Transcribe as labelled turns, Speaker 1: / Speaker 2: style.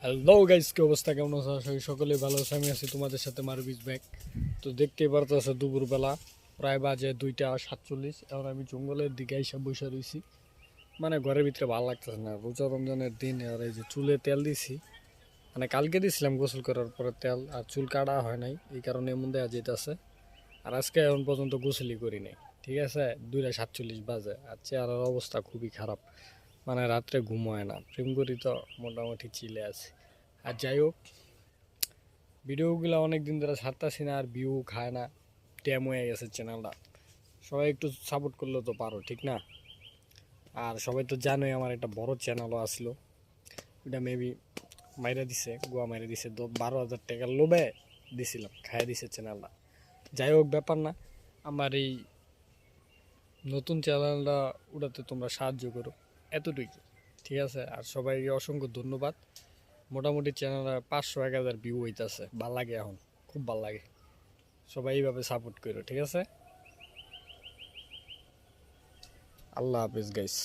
Speaker 1: Hello guys, কি অবস্থা? কেমন আছো? আশা করি সকলেই ভালো আছে। আমি আছি তোমাদের সাথে মারবিজ ব্যাক। তো দেখতেই পারতেছো দুপুরবেলা প্রায় বাজে 2টা 47। এখন আমি জঙ্গলের দিকে এসে বসে রয়েছি। মানে ঘরের ভিতরে ভালো লাগতেছে না, রোজা রমজানের দিন। আর এই যে চুলে তেল দিছি, মানে কালকে দিছিলাম গোসল করার পরে তেল, আর চুল কাটা হয় নাই, এই কারণে এর মধ্যে আজ যেতেছে। আর আজকে এখন পর্যন্ত গোসলই করি নাই, ঠিক আছে? 2টা 47 বাজে, আর চেহারার অবস্থা খুবই খারাপ। মানে রাত্রে ঘুম হয় না, প্রেম করি তো মোটামুটি চিলে আছে। আর যাই হোক, ভিডিওগুলো অনেক দিন ধরে ছাড়তাছি না, আর ভিউ খায় না, ড্যাম হয়ে গেছে চ্যানেলটা। সবাই একটু সাপোর্ট করলে তো পারো, ঠিক না? আর সবাই তো জানোই আমার একটা বড় চ্যানেলও আসলো, ওটা মেবি মাইরা দিছে, গোয়া মাইরা দিছে। 12,000 টাকার লোভে দিছিলাম, খাইয়া দিছে চ্যানেলটা। যাই হোক, ব্যাপার না। আমার এই নতুন চ্যানেলটা ওটাতে তোমরা সাহায্য করো, এতটুকু, ঠিক আছে? আর সবাইকে অসংখ্য ধন্যবাদ। মোটামুটি চ্যানেলে 500-1000 ভিউ হইতাছে, ভাল লাগে এখন, খুব ভাল লাগে। সবাই এইভাবে সাপোর্ট করো, ঠিক আছে? আল্লাহ হাফিজ গাইস।